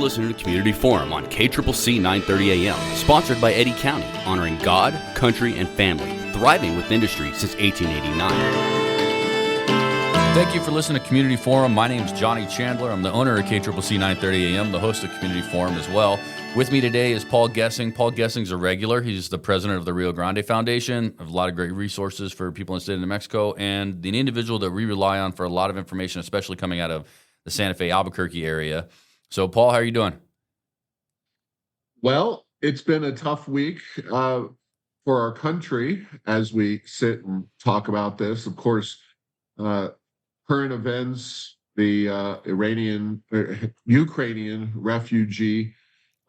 listening to Community Forum on KCCC 930 AM, sponsored by Eddy County, honoring God, country, and family, thriving with industry since 1889. Thank you for listening to Community Forum. My name is Johnny Chandler. I'm the owner of KCCC 930 AM, the host of Community Forum as well. With me today is Paul Gessing. Paul Gessing's a regular. He's the president of the Rio Grande Foundation. I have a lot of great resources for people in the state of New Mexico, and the individual that we rely on for a lot of information, especially coming out of the Santa Fe, Albuquerque area. So, Paul, how are you doing? Well, it's been a tough week for our country as we sit and talk about this. Of course, current events, the Ukrainian refugee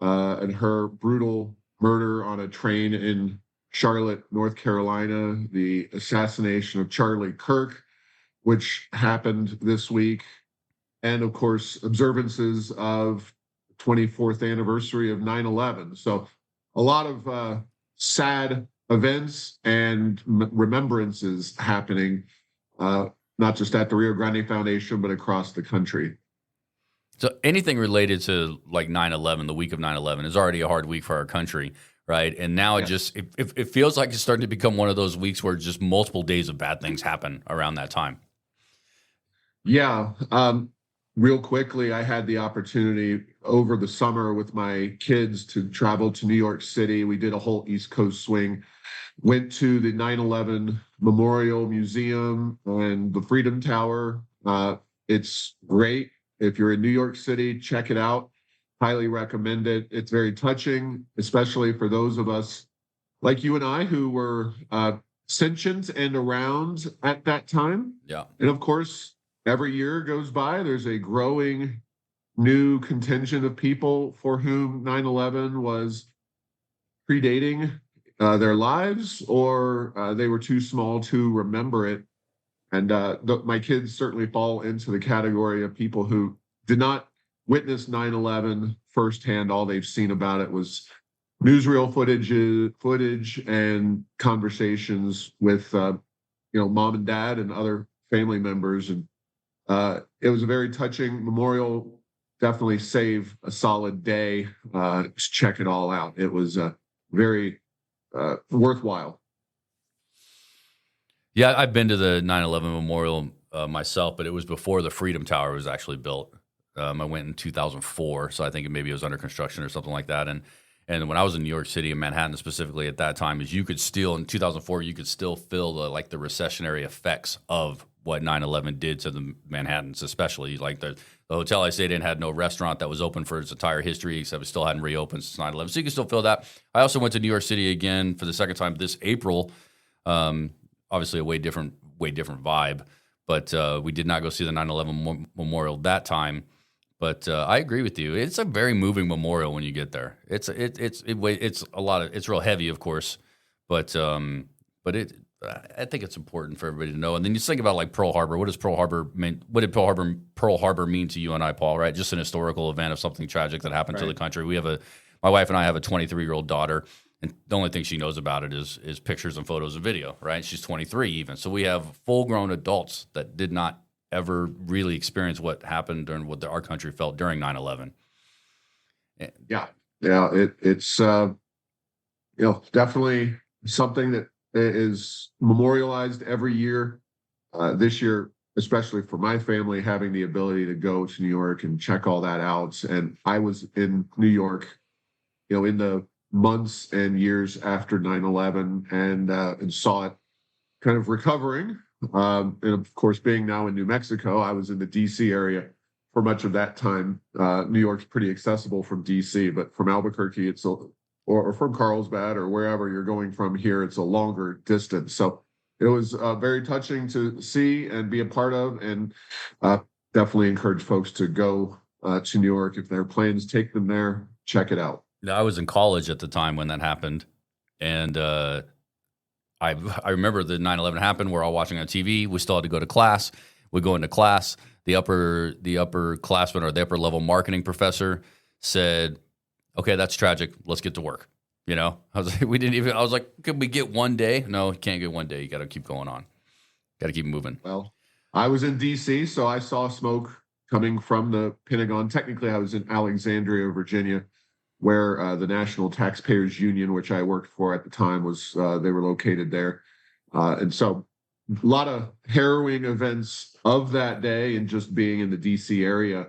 and her brutal murder on a train in Charlotte, North Carolina, the assassination of Charlie Kirk, which happened this week, and of course, observances of 24th anniversary of 9/11. So a lot of sad events and remembrances happening, not just at the Rio Grande Foundation, but across the country. So anything related to like 9/11, the week of 9/11, is already a hard week for our country, right? And now it feels like it's starting to become one of those weeks where just multiple days of bad things happen around that time. Yeah. Real quickly, I had the opportunity over the summer with my kids to travel to New York City. We did a whole East Coast swing, went to the 9/11 Memorial Museum and the Freedom Tower. It's great. If you're in New York City, check it out. Highly recommend it. It's very touching, especially for those of us like you and I who were sentient and around at that time. Yeah. And of course, every year goes by, there's a growing new contingent of people for whom 9/11 was predating their lives, or they were too small to remember it. And my kids certainly fall into the category of people who did not witness 9/11 firsthand. All they've seen about it was newsreel footage and conversations with mom and dad and other family members. And it was a very touching memorial. Definitely save a solid day. Check it all out. It was very worthwhile. Yeah, I've been to the 9/11 Memorial myself, but it was before the Freedom Tower was actually built. I went in 2004, so I think maybe it was under construction or something like that. And when I was in New York City and Manhattan specifically at that time, you could still, in 2004, you could still feel the recessionary effects of what 9/11 did to the Manhattans, especially. Like the hotel I stayed in had no restaurant that was open for its entire history, except it still hadn't reopened since 9/11. So you can still feel that. I also went to New York City again for the second time this April. Obviously a way different vibe, but we did not go see the 9/11 memorial that time. But I agree with you. It's a very moving memorial when you get there. It's a lot of, it's real heavy, of course, but I think it's important for everybody to know. And then you think about like Pearl Harbor. What does Pearl Harbor mean? What did Pearl Harbor mean to you and I, Paul? Right, just an historical event of something tragic that happened to the country. My wife and I have a 23-year-old daughter. And the only thing she knows about it is pictures and photos and video, right? She's 23 even. So we have full-grown adults that did not ever really experience what happened during what our country felt during 9/11. Yeah. It's definitely something that is memorialized every year. This year, especially for my family, having the ability to go to New York and check all that out. And I was in New York, in the months and years after 9/11 and saw it kind of recovering. And of course, being now in New Mexico, I was in the DC area for much of that time. New York's pretty accessible from DC, but from Albuquerque, or from Carlsbad or wherever you're going from here, it's a longer distance. So it was very touching to see and be a part of, and definitely encourage folks to go to New York. If their plans take them there, check it out. I was in college at the time when that happened, and I remember the 9/11 happened. We're all watching on TV. We still had to go to class. We go into class. The upperclassman or the upper level marketing professor said, "Okay, that's tragic. Let's get to work." I was like, "Could we get one day?" No, you can't get one day. You got to keep going on. Got to keep moving. Well, I was in DC, so I saw smoke coming from the Pentagon. Technically, I was in Alexandria, Virginia, where the National Taxpayers Union, which I worked for at the time, was they were located there. And so a lot of harrowing events of that day, and just being in the DC area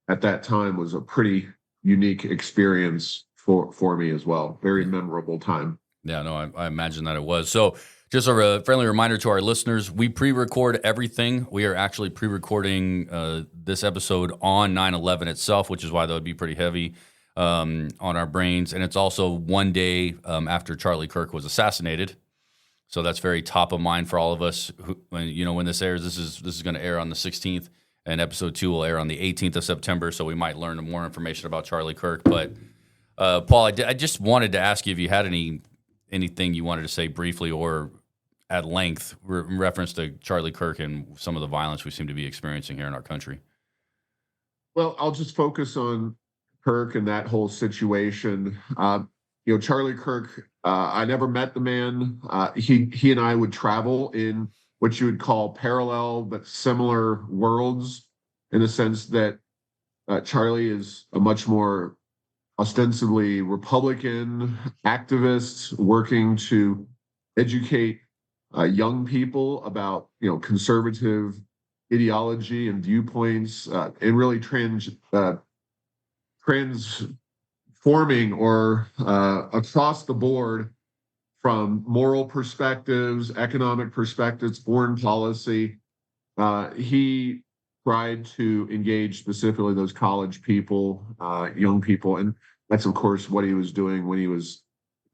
at that time was a pretty unique experience for me as well. Very memorable time. Yeah, no, I imagine that it was. So just a friendly reminder to our listeners, we pre-record everything. We are actually pre-recording this episode on 9/11 itself, which is why that would be pretty heavy on our brains. And it's also one day after Charlie Kirk was assassinated. So that's very top of mind for all of us. When this airs, this is going to air on the 16th, and episode 2 will air on the 18th of September. So we might learn more information about Charlie Kirk. But Paul, I just wanted to ask you if you had anything you wanted to say briefly or at length in reference to Charlie Kirk and some of the violence we seem to be experiencing here in our country. Well, I'll just focus on Kirk and that whole situation. Charlie Kirk, I never met the man. He and I would travel in what you would call parallel but similar worlds, in the sense that Charlie is a much more ostensibly Republican activist working to educate young people about conservative ideology and viewpoints, and really transforming or across the board from moral perspectives, economic perspectives, foreign policy. He tried to engage specifically those college people, young people, and that's of course what he was doing when he was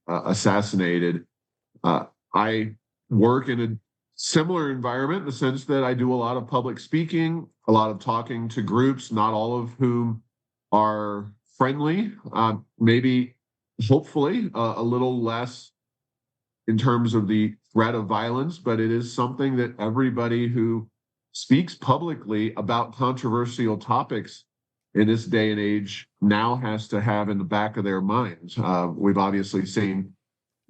assassinated. I work in a similar environment in the sense that I do a lot of public speaking, a lot of talking to groups, not all of whom are friendly, maybe hopefully a little less in terms of the threat of violence, but it is something that everybody who speaks publicly about controversial topics in this day and age now has to have in the back of their minds. We've obviously seen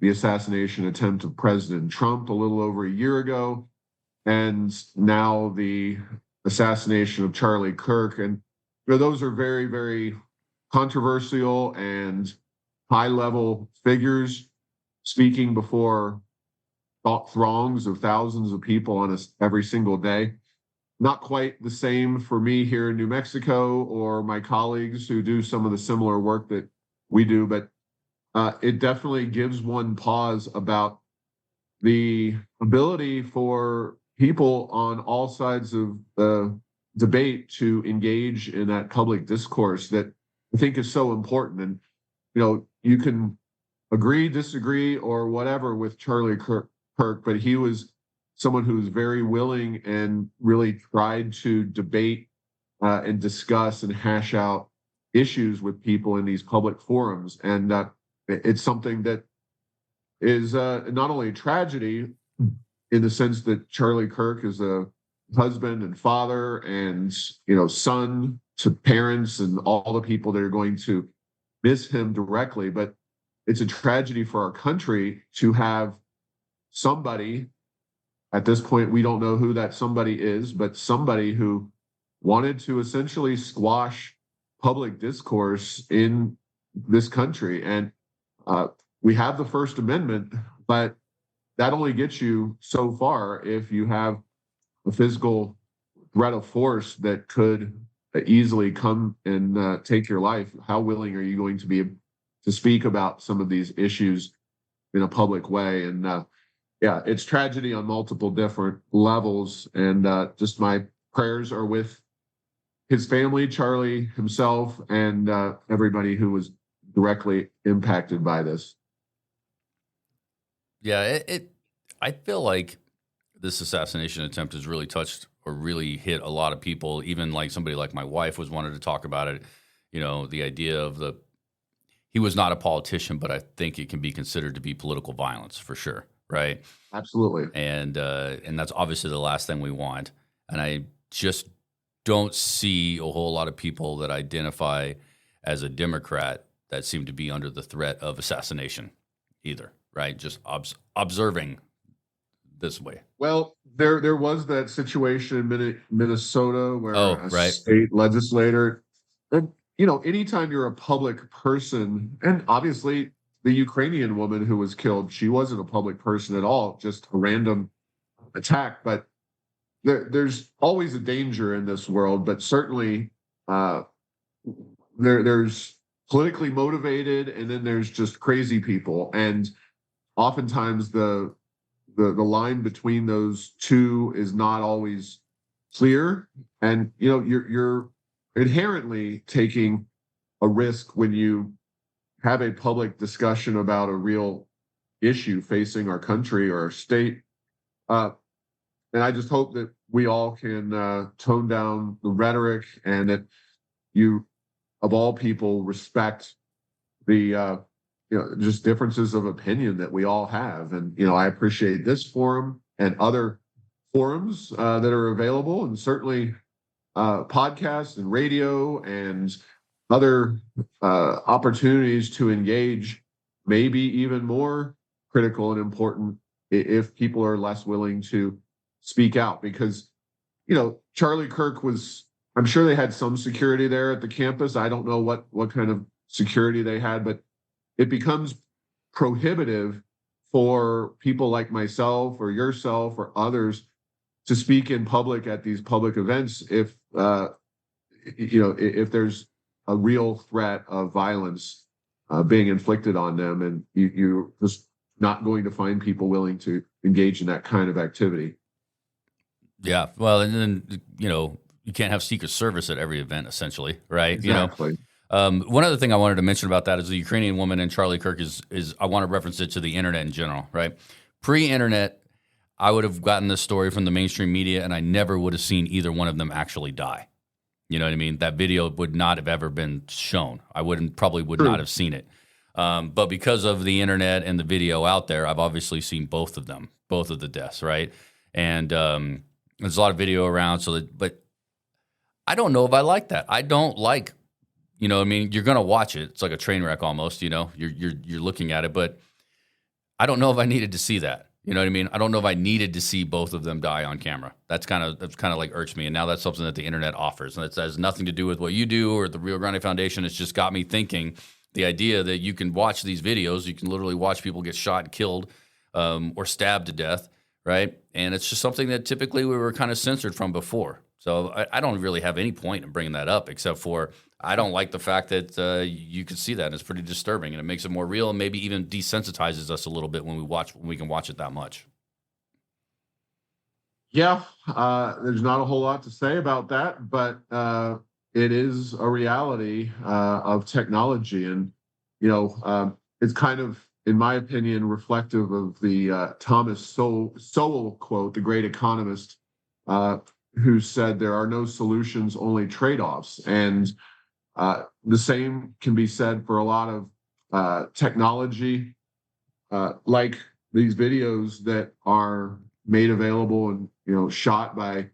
the assassination attempt of President Trump a little over a year ago, and now the assassination of Charlie Kirk. And those are very, very controversial and high-level figures speaking before throngs of thousands of people on every single day. Not quite the same for me here in New Mexico or my colleagues who do some of the similar work that we do, but it definitely gives one pause about the ability for people on all sides of the debate to engage in that public discourse that I think is so important. And, you can agree, disagree, or whatever with Charlie Kirk, but he was someone who was very willing and really tried to debate and discuss and hash out issues with people in these public forums. And it's something that is not only a tragedy in the sense that Charlie Kirk is a husband and father and son to parents and all the people that are going to miss him directly, but it's a tragedy for our country to have somebody, at this point we don't know who that somebody is, but somebody who wanted to essentially squash public discourse in this country. And we have the First Amendment, but that only gets you so far if you have a physical threat of force that could easily come and take your life. How willing are you going to be to speak about some of these issues in a public way? And it's tragedy on multiple different levels. And just my prayers are with his family, Charlie himself, and everybody who was directly impacted by this. Yeah, I feel like this assassination attempt has really touched or really hit a lot of people. Even like somebody like my wife was wanted to talk about it. The idea of he was not a politician, but I think it can be considered to be political violence for sure, right? Absolutely. And that's obviously the last thing we want. And I just don't see a whole lot of people that identify as a Democrat that seem to be under the threat of assassination either, right? Just observing this way? Well, there was that situation in Minnesota where Oh, a right. state legislator, and anytime you're a public person, and obviously the Ukrainian woman who was killed, she wasn't a public person at all, just a random attack. But there's always a danger in this world, but certainly uh, there's politically motivated, and then there's just crazy people, and oftentimes the line between those two is not always clear, and you're inherently taking a risk when you have a public discussion about a real issue facing our country or our state. And I just hope that we all can tone down the rhetoric, and that you, of all people, respect the just differences of opinion that we all have. And I appreciate this forum and other forums that are available, and certainly podcasts and radio and other opportunities to engage, maybe even more critical and important if people are less willing to speak out. Because Charlie Kirk was, I'm sure they had some security there at the campus. I don't know what kind of security they had, but it becomes prohibitive for people like myself or yourself or others to speak in public at these public events if if there's a real threat of violence being inflicted on them, and you're just not going to find people willing to engage in that kind of activity. Yeah. Well, and then, you can't have Secret Service at every event, essentially, right? Exactly. One other thing I wanted to mention about that is the Ukrainian woman and Charlie Kirk is I want to reference it to the internet in general, right? Pre-internet, I would have gotten this story from the mainstream media, and I never would have seen either one of them actually die. You know what I mean? That video would not have ever been shown. I probably would not have seen it. But because of the internet and the video out there, I've obviously seen both of them, both of the deaths, right? And there's a lot of video around. But I don't know if I like that. I don't like, you're going to watch it. It's like a train wreck almost. You're looking at it, but I don't know if I needed to see that. You know what I mean? I don't know if I needed to see both of them die on camera. That's kind of like irks me. And now that's something that the internet offers. And it has nothing to do with what you do or the Rio Grande Foundation. It's just got me thinking the idea that you can watch these videos. You can literally watch people get shot and killed or stabbed to death, right? And it's just something that typically we were kind of censored from before. So I don't really have any point in bringing that up, except for I don't like the fact that you can see that. It's pretty disturbing, and it makes it more real, and maybe even desensitizes us a little bit when we can watch it that much. Yeah, there's not a whole lot to say about that, but it is a reality of technology, and it's kind of, in my opinion, reflective of the Thomas Sowell quote, the great economist, who said there are no solutions, only trade-offs. And the same can be said for a lot of technology, like these videos that are made available and shot by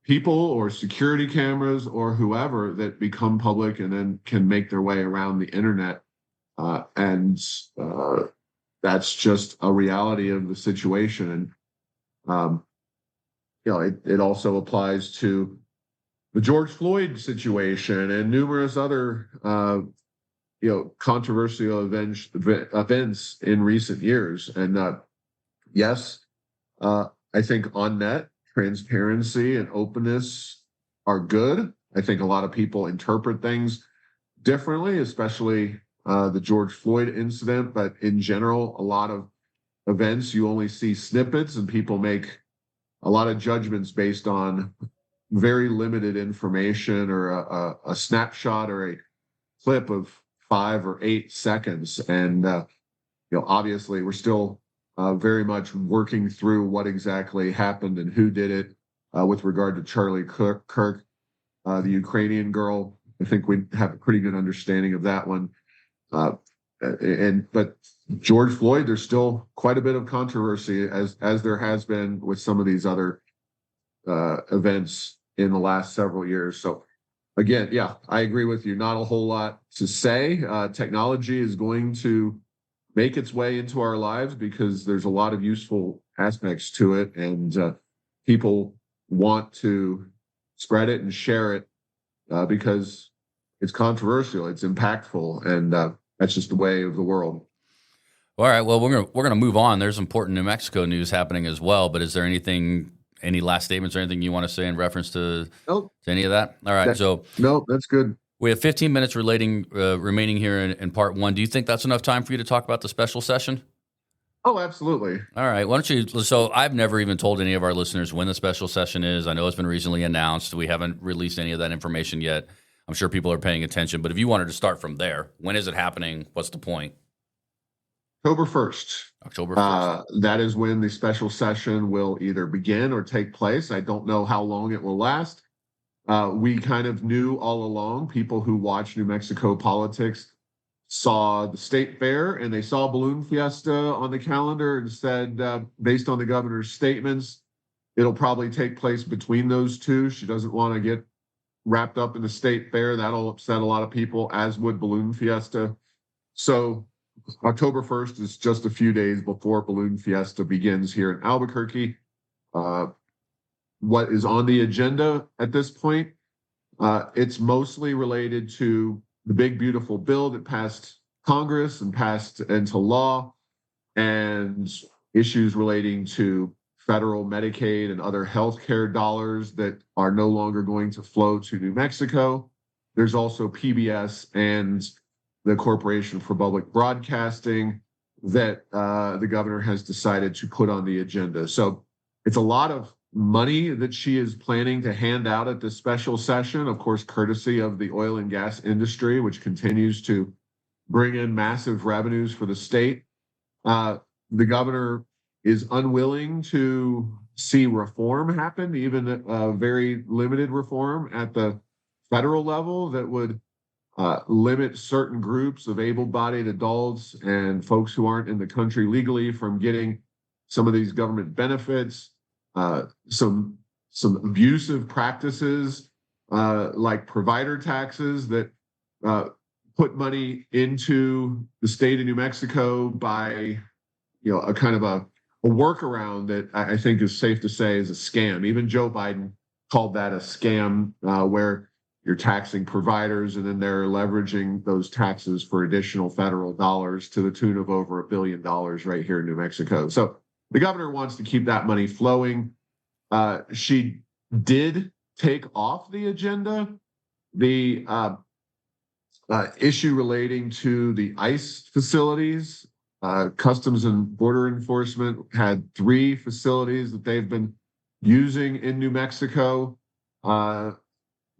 people or security cameras or whoever that become public and then can make their way around the internet. And that's just a reality of the situation. And it also applies to the George Floyd situation and numerous other, controversial events in recent years. And yes, I think on net, transparency and openness are good. I think a lot of people interpret things differently, especially the George Floyd incident. But in general, a lot of events, you only see snippets, and people make a lot of judgments based on very limited information or a snapshot or a clip of 5 or 8 seconds. And, obviously we're still very much working through what exactly happened and who did it with regard to Charlie Kirk, the Ukrainian girl. I think we have a pretty good understanding of that one. But George Floyd, there's still quite a bit of controversy as there has been with some of these other events in the last several years. So again, yeah, I agree with you. Not a whole lot to say. Technology is going to make its way into our lives because there's a lot of useful aspects to it, and people want to spread it and share it because it's controversial, it's impactful, and that's just the way of the world. All right. Well, we're gonna move on. There's important New Mexico news happening as well. But is there any last statements or anything you want to say in reference to any of that? All right. No, that's good. We have 15 minutes remaining here in part one. Do you think that's enough time for you to talk about the special session? Oh, absolutely. All right. Why don't you? So I've never even told any of our listeners when the special session is. I know it's been recently announced. We haven't released any of that information yet. I'm sure people are paying attention. But if you wanted to start from there, when is it happening? What's the point? October 1st. October 1st. That is when the special session will either begin or take place. I don't know how long it will last. We kind of knew all along, people who watch New Mexico politics saw the state fair and they saw Balloon Fiesta on the calendar and said, based on the governor's statements, it'll probably take place between those two. She doesn't want to get wrapped up in the state fair. That'll upset a lot of people, as would Balloon Fiesta. So October 1st is just a few days before Balloon Fiesta begins here in Albuquerque. What is on the agenda at this point? It's mostly related to the big, beautiful bill that passed Congress and passed into law, and issues relating to federal Medicaid and other healthcare dollars that are no longer going to flow to New Mexico. There's also PBS and the Corporation for Public Broadcasting that the governor has decided to put on the agenda. So it's a lot of money that she is planning to hand out at this special session, of course, courtesy of the oil and gas industry, which continues to bring in massive revenues for the state. The governor is unwilling to see reform happen, even very limited reform at the federal level that would limit certain groups of able-bodied adults and folks who aren't in the country legally from getting some of these government benefits. Some abusive practices like provider taxes that put money into the state of New Mexico by, a kind of a workaround that I think is safe to say is a scam. Even Joe Biden called that a scam, where you're taxing providers and then they're leveraging those taxes for additional federal dollars to the tune of over $1 billion right here in New Mexico. So the governor wants to keep that money flowing. She did take off the agenda the issue relating to the ICE facilities. Customs and Border Enforcement had 3 facilities that they've been using in New Mexico.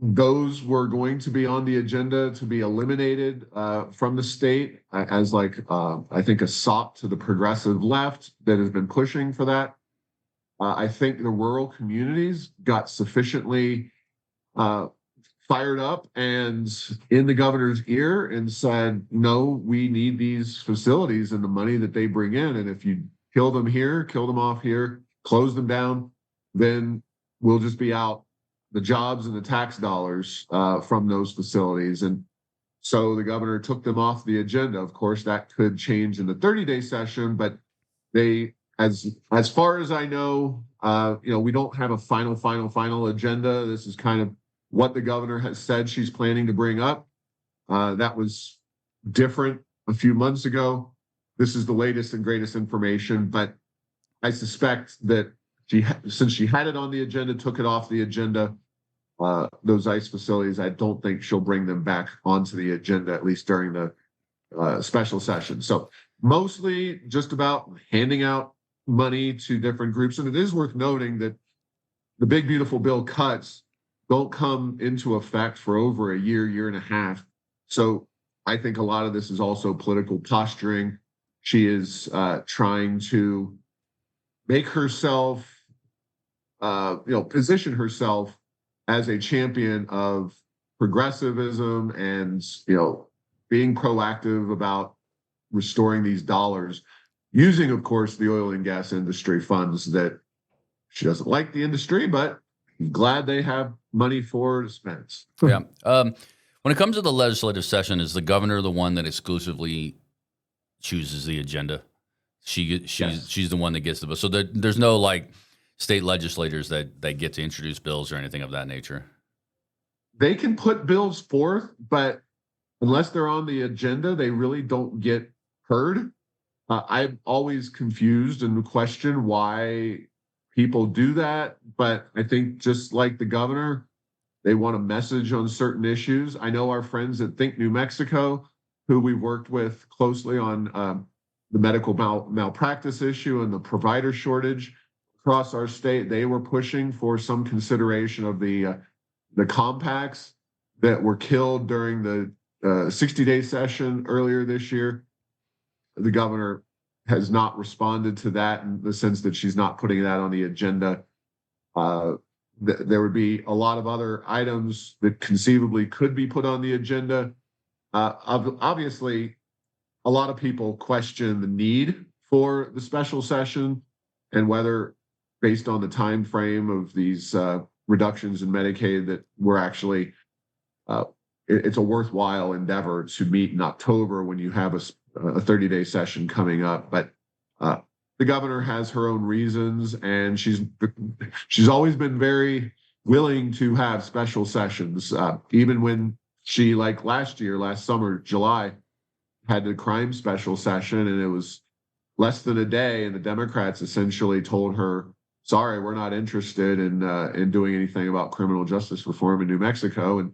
Those were going to be on the agenda to be eliminated from the state as I think a sop to the progressive left that has been pushing for that. I think the rural communities got sufficiently fired up and in the governor's ear and said, no, we need these facilities and the money that they bring in. And if you kill them here, kill them off here, close them down, then we'll just be out the jobs and the tax dollars from those facilities. And so the governor took them off the agenda. Of course, that could change in the 30-day session, but they, as far as I know, we don't have a final agenda. This is kind of what the governor has said she's planning to bring up. That was different a few months ago. This is the latest and greatest information, but I suspect that since she had it on the agenda, took it off the agenda, those ICE facilities, I don't think she'll bring them back onto the agenda, at least during the special session. So mostly just about handing out money to different groups. And it is worth noting that the big, beautiful bill cuts don't come into effect for over a year and a half. So I think a lot of this is also political posturing. She is trying to make herself, position herself as a champion of progressivism and, being proactive about restoring these dollars, using, of course, the oil and gas industry funds that she doesn't like the industry, but glad they have money for to spend. Yeah. When it comes to the legislative session, is the governor the one that exclusively chooses the agenda? She's the one that gets the bill. So there's no like state legislators that get to introduce bills or anything of that nature. They can put bills forth, but unless they're on the agenda, they really don't get heard. I'm always confused and question why people do that, but I think just like the governor, they want a message on certain issues. I know our friends at Think New Mexico, who we worked with closely on the medical malpractice issue and the provider shortage across our state, they were pushing for some consideration of the compacts that were killed during the 60-day session earlier this year. The governor has not responded to that in the sense that she's not putting that on the agenda. There would be a lot of other items that conceivably could be put on the agenda. Obviously, a lot of people question the need for the special session and whether, based on the time frame of these reductions in Medicaid, that we're actually it's a worthwhile endeavor to meet in October when you have a 30-day session coming up. But the governor has her own reasons, and she's always been very willing to have special sessions, even when she, like last summer, July, had the crime special session, and it was less than a day, and the Democrats essentially told her, sorry, we're not interested in doing anything about criminal justice reform in New Mexico, and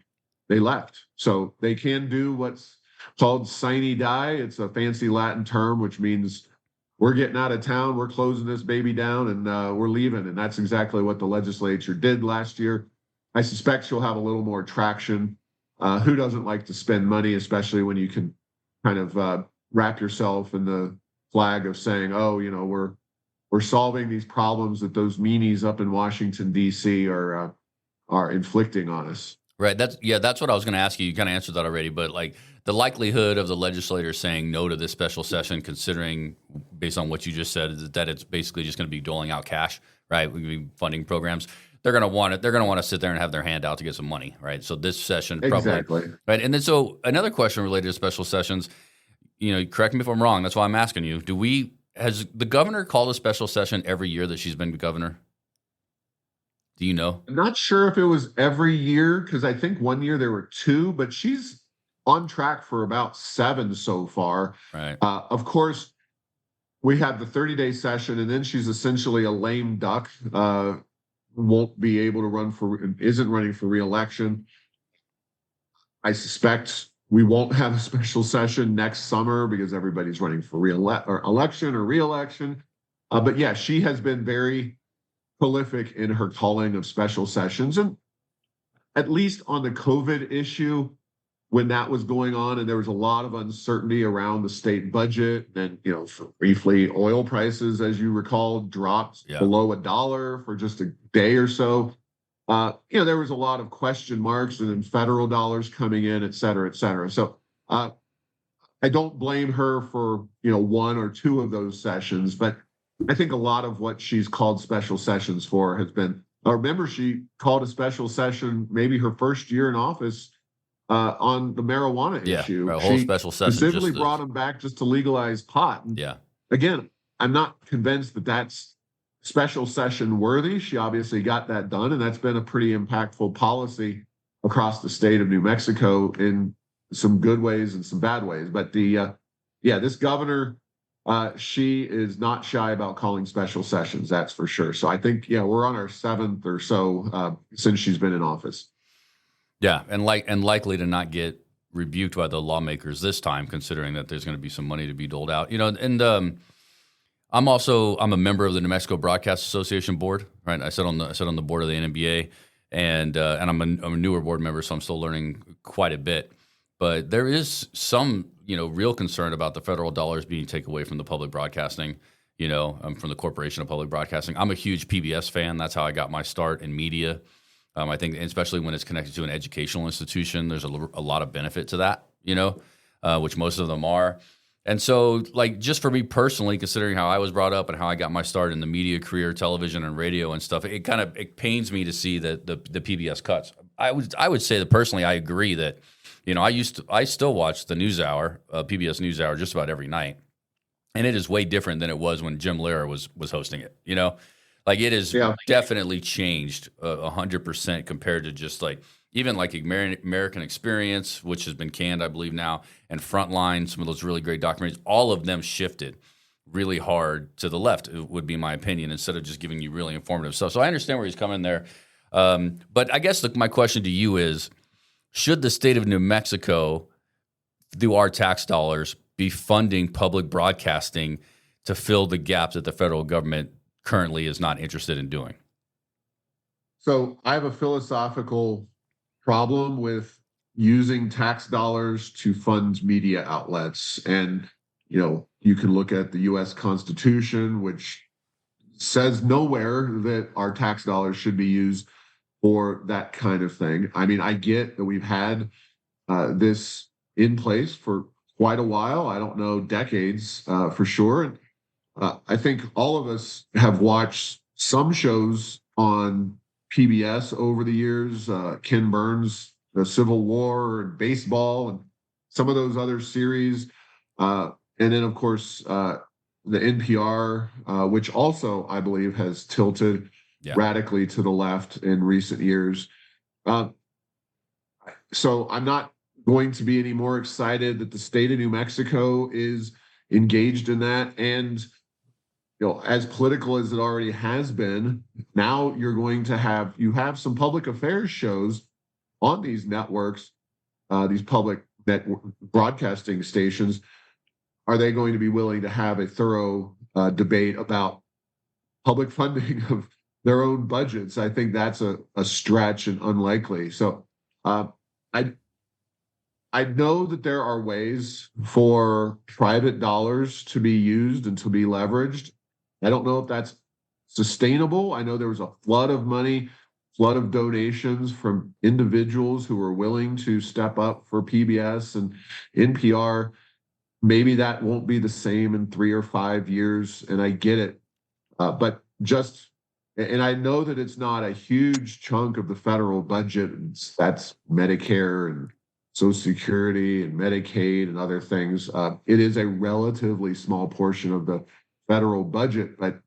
they left. So they can do what's called sine die. It's a fancy Latin term, which means we're getting out of town, we're closing this baby down, and we're leaving. And that's exactly what the legislature did last year. I suspect she'll have a little more traction. Who doesn't like to spend money, especially when you can kind of wrap yourself in the flag of saying, oh, you know, we're solving these problems that those meanies up in Washington, D.C. are inflicting on us. Right. That's what I was going to ask you. You kind of answered that already, but like the likelihood of the legislature saying no to this special session, considering based on what you just said, is that it's basically just going to be doling out cash, right? We're going to be funding programs. They're going to want it. They're going to want to sit there and have their hand out to get some money, right? So this session, exactly. Right. And then so another question related to special sessions, you know, correct me if I'm wrong. That's why I'm asking you. Has the governor called a special session every year that she's been governor? Do you know? I'm not sure if it was every year, because I think one year there were 2, but she's on track for about 7 so far. Right. Of course, we have the 30-day session, and then she's essentially a lame duck. Won't be able to isn't running for re-election. I suspect we won't have a special session next summer because everybody's running for election or re-election. But yeah, she has been very prolific in her calling of special sessions. And at least on the COVID issue, when that was going on and there was a lot of uncertainty around the state budget, and, you know, briefly oil prices, as you recall, dropped below $1 for just a day or so. You know, there was a lot of question marks, and then federal dollars coming in, et cetera, et cetera. So I don't blame her for, you know, 1 or 2 of those sessions, but I think a lot of what she's called special sessions for has been, remember, she called a special session maybe her first year in office on the marijuana issue. A whole special session. Specifically brought them back just to legalize pot. And again, I'm not convinced that that's special session worthy. She obviously got that done, and that's been a pretty impactful policy across the state of New Mexico in some good ways and some bad ways. But this governor, she is not shy about calling special sessions, that's for sure. So I think, we're on our 7th or so since she's been in office. Yeah, and likely to not get rebuked by the lawmakers this time, considering that there's going to be some money to be doled out. You know, and I'm a member of the New Mexico Broadcast Association board. Right, I sit on the board of the NMBA, and I'm a newer board member, so I'm still learning quite a bit. But there is some, real concern about the federal dollars being taken away from the public broadcasting. From the Corporation of Public Broadcasting. I'm a huge PBS fan. That's how I got my start in media. I think, especially when it's connected to an educational institution, there's a lot of benefit to that, which most of them are. And so, just for me personally, considering how I was brought up and how I got my start in the media career, television and radio and stuff, it pains me to see that the PBS cuts. I would say that personally, I agree that, I still watch the NewsHour, PBS NewsHour, just about every night. and it is way different than it was when Jim Lehrer was hosting it. Like it has Yeah. definitely changed 100% compared to just like even like American Experience, which has been canned, I believe now, and Frontline, some of those really great documentaries. All of them shifted really hard to the left, it would be my opinion, instead of just giving you really informative stuff. So I understand where he's coming there. But I guess my question to you is, should the state of New Mexico, through our tax dollars, be funding public broadcasting to fill the gaps that the federal government currently is not interested in doing? So I have a philosophical problem with using tax dollars to fund media outlets. And, you can look at the US Constitution, which says nowhere that our tax dollars should be used for that kind of thing. I mean, I get that we've had this in place for quite a while. I don't know, decades for sure. I think all of us have watched some shows on PBS over the years, Ken Burns, the Civil War, and baseball, and some of those other series. And then, of course, the NPR, which also, I believe, has tilted radically to the left in recent years. So I'm not going to be any more excited that the state of New Mexico is engaged in that. And as political as it already has been, now you're going to have some public affairs shows on these networks, these public broadcasting stations. Are they going to be willing to have a thorough debate about public funding of their own budgets? I think that's a stretch and unlikely. So I know that there are ways for private dollars to be used and to be leveraged. I don't know if that's sustainable. I know there was a flood of money, flood of donations from individuals who were willing to step up for PBS and NPR. Maybe that won't be the same in 3 or 5 years, and I get it. But and I know that it's not a huge chunk of the federal budget. That's Medicare and Social Security and Medicaid and other things. It is a relatively small portion of the federal budget, but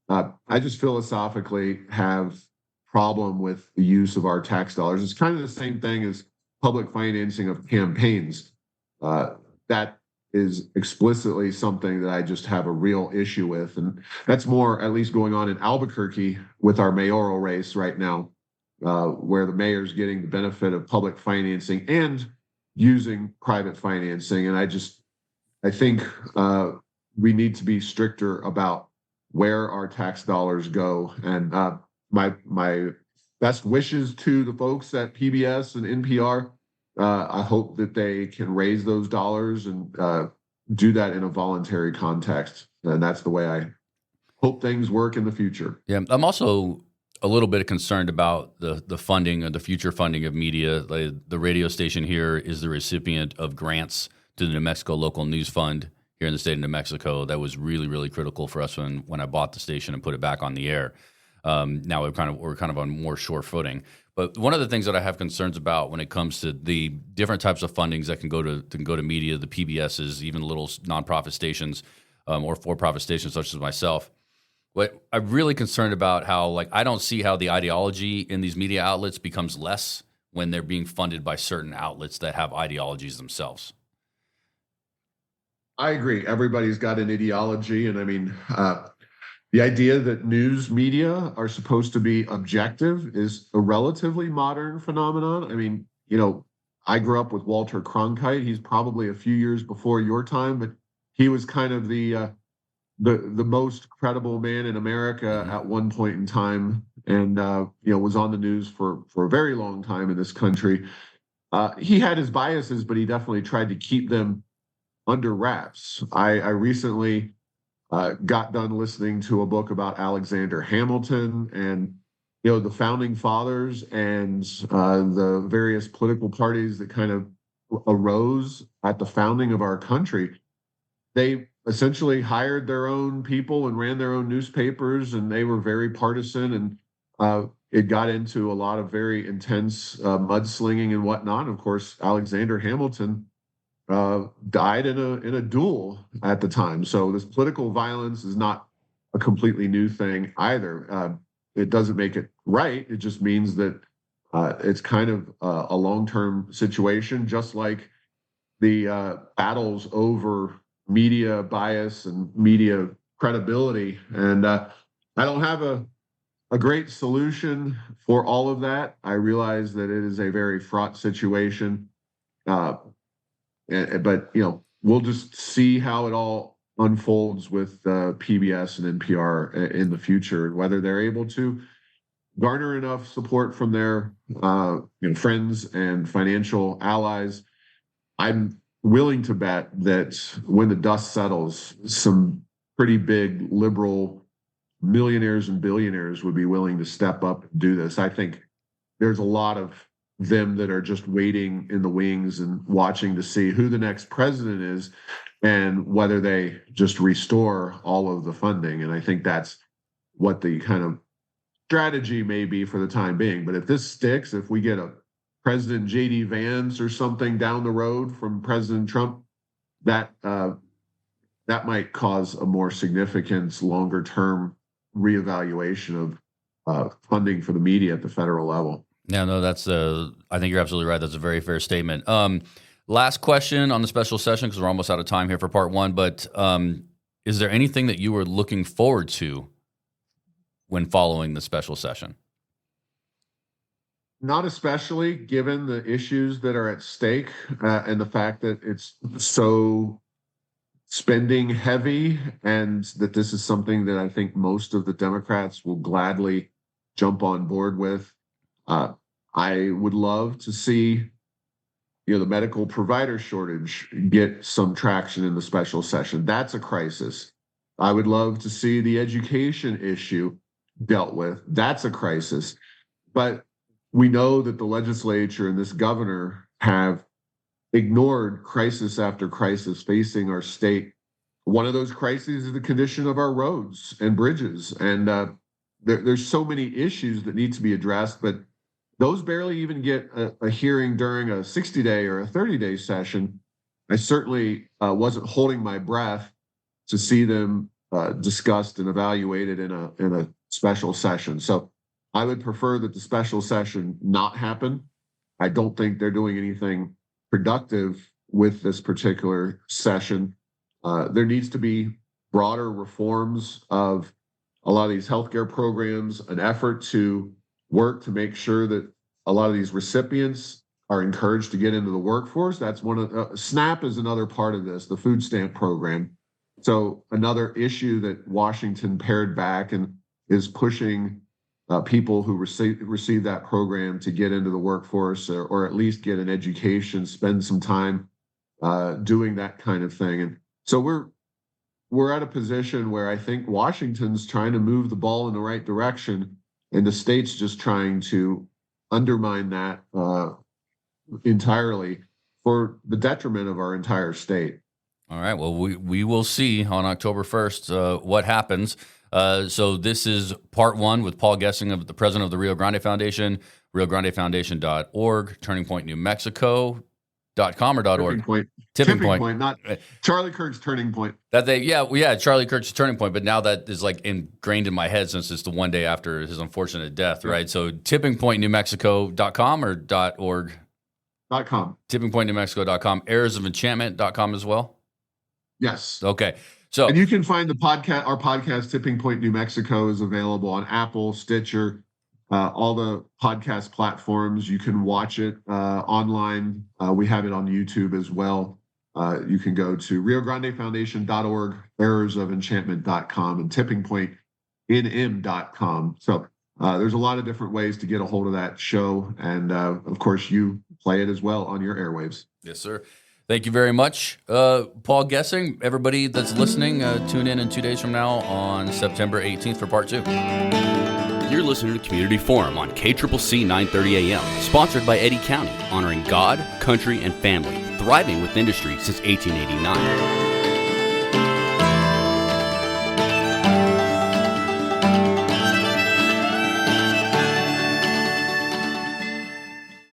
I just philosophically have problem with the use of our tax dollars. It's kind of the same thing as public financing of campaigns. That is explicitly something that I just have a real issue with. And that's more at least going on in Albuquerque with our mayoral race right now, where the mayor's getting the benefit of public financing and using private financing. And I think we need to be stricter about where our tax dollars go. And my best wishes to the folks at PBS and NPR. I hope that they can raise those dollars and do that in a voluntary context. And that's the way I hope things work in the future. Yeah, I'm also a little bit concerned about the funding and the future funding of media. The radio station here is the recipient of grants to the New Mexico Local News Fund here in the state of New Mexico. That was really, really critical for us when I bought the station and put it back on the air. Now we're kind of on more sure footing. But one of the things that I have concerns about when it comes to the different types of fundings that can go to media, the PBSs, even little nonprofit stations or for-profit stations such as myself. What I'm really concerned about how I don't see how the ideology in these media outlets becomes less when they're being funded by certain outlets that have ideologies themselves. I agree. Everybody's got an ideology, and I mean, the idea that news media are supposed to be objective is a relatively modern phenomenon. I mean, I grew up with Walter Cronkite. He's probably a few years before your time, but he was kind of the most credible man in America at one point in time, and was on the news for a very long time in this country. He had his biases, but he definitely tried to keep them under wraps. I recently got done listening to a book about Alexander Hamilton and the founding fathers and the various political parties that kind of arose at the founding of our country. They essentially hired their own people and ran their own newspapers, and they were very partisan, and it got into a lot of very intense mudslinging and whatnot. Of course, Alexander Hamilton died in a duel at the time. So this political violence is not a completely new thing either. It doesn't make it right. It just means that it's kind of a long-term situation, just like the battles over media bias and media credibility. And I don't have a great solution for all of that. I realize that it is a very fraught situation. But we'll just see how it all unfolds with PBS and NPR in the future, and whether they're able to garner enough support from their friends and financial allies. I'm willing to bet that when the dust settles, some pretty big liberal millionaires and billionaires would be willing to step up and do this. I think there's a lot of them that are just waiting in the wings and watching to see who the next president is and whether they just restore all of the funding. And I think that's what the kind of strategy may be for the time being. But if this sticks, if we get a President J.D. Vance or something down the road from President Trump, that might cause a more significant, longer-term reevaluation of funding for the media at the federal level. Yeah, no, that's I think you're absolutely right. That's a very fair statement. Last question on the special session, because we're almost out of time here for part one, but is there anything that you were looking forward to when following the special session? Not especially, given the issues that are at stake and the fact that it's so spending heavy, and that this is something that I think most of the Democrats will gladly jump on board with. I would love to see, the medical provider shortage get some traction in the special session. That's a crisis. I would love to see the education issue dealt with. That's a crisis. But we know that the legislature and this governor have ignored crisis after crisis facing our state. One of those crises is the condition of our roads and bridges. And there's so many issues that need to be addressed, but those barely even get a hearing during a 60-day or a 30-day session. I certainly wasn't holding my breath to see them discussed and evaluated in a special session. So I would prefer that the special session not happen. I don't think they're doing anything productive with this particular session. There needs to be broader reforms of a lot of these healthcare programs, an effort to work to make sure that a lot of these recipients are encouraged to get into the workforce. That's one of SNAP is another part of this, the food stamp program. So another issue that Washington pared back and is pushing people who receive that program to get into the workforce or at least get an education, spend some time doing that kind of thing. And so we're at a position where I think Washington's trying to move the ball in the right direction, and the state's just trying to undermine that entirely for the detriment of our entire state. All right. Well, we will see on October 1st what happens. So this is part one with Paul Gessing, the president of the Rio Grande Foundation, riograndefoundation.org, Turning Point New Mexico.com or .org? Tipping Point, not Charlie Kirk's Turning Point. Charlie Kirk's Turning Point, but now that is like ingrained in my head since it's the one day after his unfortunate death, right? So tippingpointnewmexico.com or .org? .com. Tippingpointnewmexico.com, errorsofenchantment.com as well? Yes. Okay. So, and you can find our podcast, Tipping Point New Mexico, is available on Apple, Stitcher, all the podcast platforms. You can watch it online. We have it on YouTube as well. You can go to riograndefoundation.org, errorsofenchantment.com, and tippingpointnm.com. So there's a lot of different ways to get a hold of that show. And of course, you play it as well on your airwaves. Yes, sir. Thank you very much, Paul Gessing. Everybody that's listening, tune in 2 days from now on September 18th for part two. You're listening to Community Forum on KCCC 930 AM, sponsored by Eddy County, honoring God, country, and family, thriving with industry since 1889.